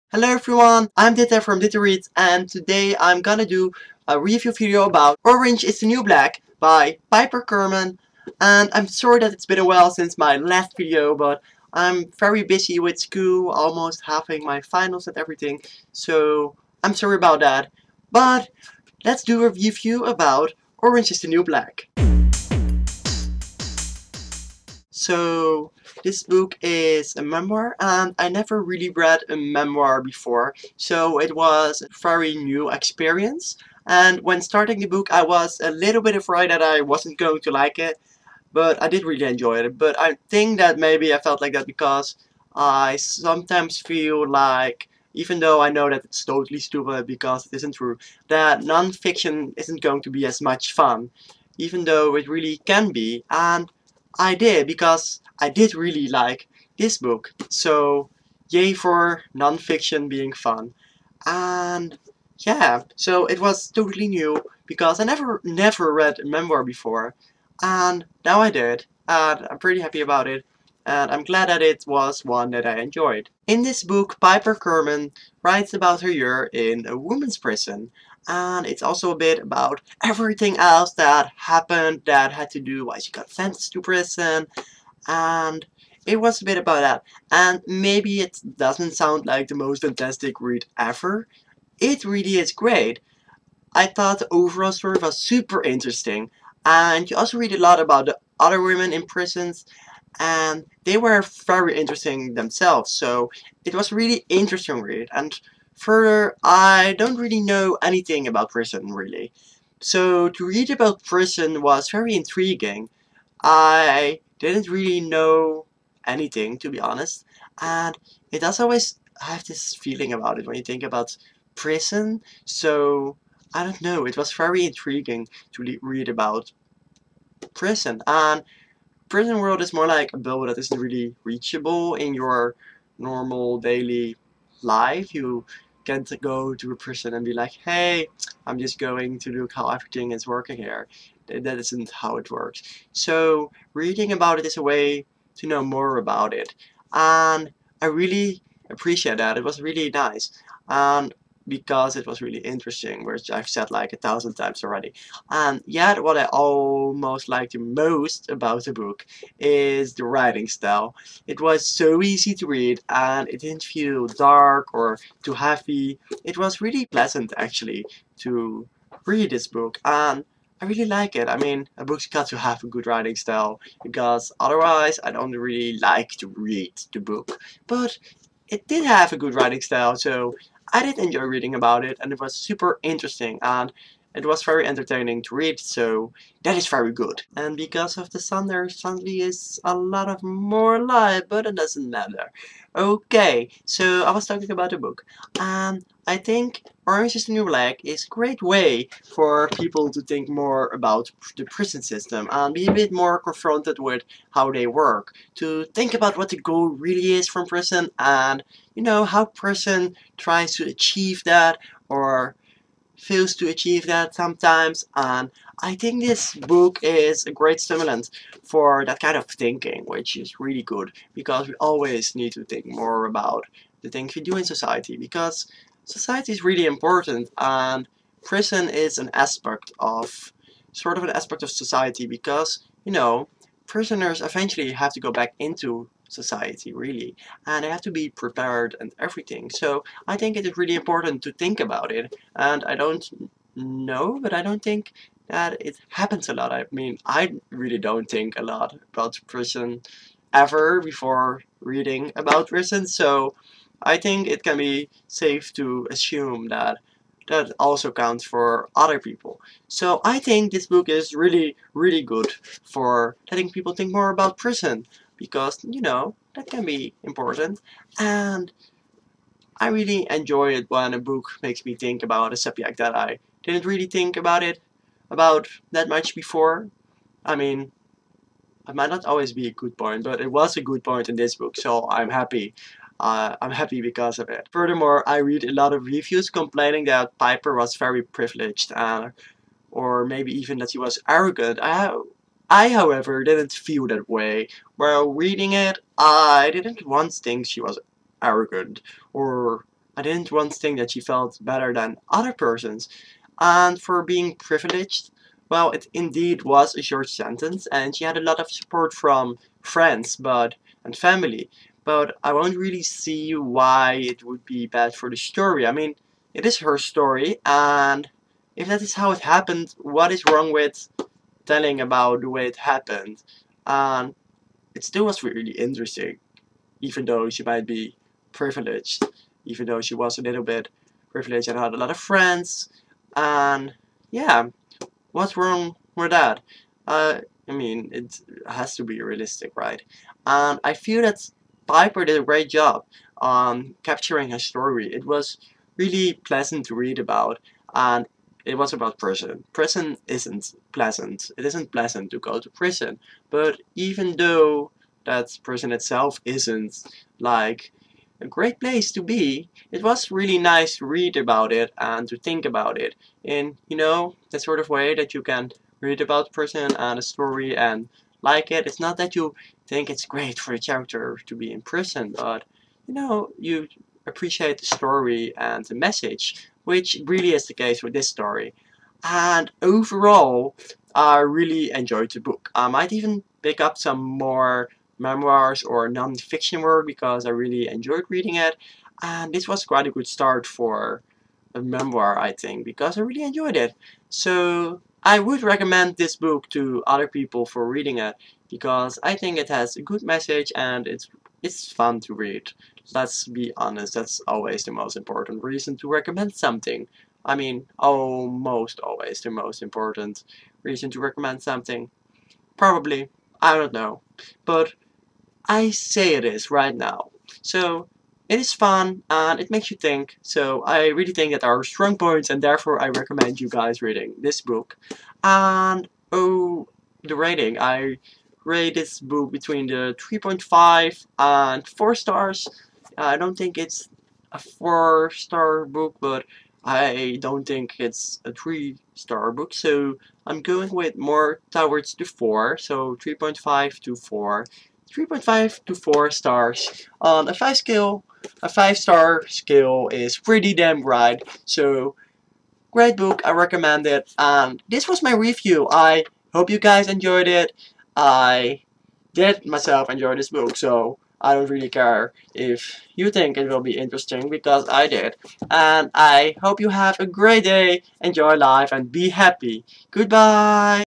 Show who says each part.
Speaker 1: Hello everyone, I'm Ditta from Goodreads and today I'm gonna do a review video about Orange is the New Black by Piper Kerman. And I'm sorry that it's been a while since my last video, but I'm very busy with school, almost having my finals and everything, so I'm sorry about that. But let's do a review about Orange is the New Black. So this book is a memoir and I never really read a memoir before, so it was a very new experience. And when starting the book I was a little bit afraid that I wasn't going to like it, but I did really enjoy it. But I think that maybe I felt like that because I sometimes feel like, even though I know that it's totally stupid because it isn't true, that non-fiction isn't going to be as much fun, even though it really can be. And I did, because I did really like this book. So yay for non-fiction being fun. And yeah, so it was totally new because I never read a memoir before, and now I did, and I'm pretty happy about it, and I'm glad that it was one that I enjoyed. In this book, Piper Kerman writes about her year in a women's prison, and it's also a bit about everything else that happened that had to do why she got sentenced to prison, and it was a bit about that. And maybe it doesn't sound like the most fantastic read ever. It really is great. I thought the overall story was super interesting, and you also read a lot about the other women in prisons, and they were very interesting themselves, so it was really interesting read. And further, I don't really know anything about prison really, so to read about prison was very intriguing. I didn't really know anything, to be honest, and it does always have this feeling about it when you think about prison, so I don't know, it was very intriguing to read about prison. And prison world is more like a bubble that isn't really reachable in your normal daily life. You can't go to a prison and be like, hey, I'm just going to look how everything is working here. That isn't how it works. So reading about it is a way to know more about it. And I really appreciate that. It was really nice. And because it was really interesting, which I've said like 1,000 times already. And yet what I almost liked the most about the book is the writing style. It was so easy to read and it didn't feel dark or too heavy. It was really pleasant actually to read this book, and I really like it. I mean, a book's got to have a good writing style because otherwise I don't really like to read the book. But it did have a good writing style, so I did enjoy reading about it, and it was super interesting, and it was very entertaining to read, so that is very good. And because of the sun, there suddenly is a lot of more light, but it doesn't matter. Okay, so I was talking about the book, and I think Orange is the New Black is a great way for people to think more about the prison system and be a bit more confronted with how they work, to think about what the goal really is from prison, and you know, how prison tries to achieve that or fails to achieve that sometimes. And I think this book is a great stimulant for that kind of thinking, which is really good because we always need to think more about the things we do in society, because society is really important, and prison is an aspect of, sort of an aspect of society, because, you know, prisoners eventually have to go back into society really, and they have to be prepared and everything. So I think it is really important to think about it, and I don't know, but I don't think that it happens a lot. I mean, I really don't think a lot about prison ever before reading about prison, so I think it can be safe to assume that that also counts for other people. So I think this book is really good for letting people think more about prison, because, you know, that can be important. And I really enjoy it when a book makes me think about a subject that I didn't really think about that much before. I mean, it might not always be a good point, but it was a good point in this book, so I'm happy. I'm happy because of it. Furthermore, I read a lot of reviews complaining that Piper was very privileged, or maybe even that he was arrogant. However, didn't feel that way. While reading it, I didn't once think she was arrogant or I didn't once think that she felt better than other persons. And for being privileged, well, it indeed was a short sentence, and she had a lot of support from friends, and family. But I won't really see why it would be bad for the story. I mean, it is her story, and if that is how it happened, what is wrong with telling about the way it happened? And it still was really interesting, even though she might be privileged, even though she was a little bit privileged and had a lot of friends. And yeah, what's wrong with that? I mean, it has to be realistic, right? And I feel that Piper did a great job on capturing her story. It was really pleasant to read about, and it was about prison. Prison isn't pleasant. It isn't pleasant to go to prison, but even though that prison itself isn't like a great place to be, it was really nice to read about it and to think about it in, that sort of way that you can read about a person and a story and like it. It's not that you think it's great for a character to be in prison, but you appreciate the story and the message, which really is the case with this story. And overall, I really enjoyed the book. I might even pick up some more memoirs or non-fiction work because I really enjoyed reading it. And this was quite a good start for a memoir, I think, because I really enjoyed it. So I would recommend this book to other people for reading it because I think it has a good message and it's fun to read. Let's be honest, that's always the most important reason to recommend something. I mean, almost always the most important reason to recommend something. Probably, I don't know. But I say it is right now. So it is fun and it makes you think. So I really think that are strong points, and therefore I recommend you guys reading this book. And oh, the rating. I rate this book between the 3.5 and 4 stars. I don't think it's a 4-star book, but I don't think it's a 3-star book. So I'm going with more towards the 4, so 3.5 to 4. 3.5 to 4 stars. On a 5-star scale is pretty damn right. So, great book, I recommend it. And this was my review. I hope you guys enjoyed it. I did myself enjoy this book, so I don't really care if you think it will be interesting because I did. And I hope you have a great day, enjoy life, and be happy. Goodbye!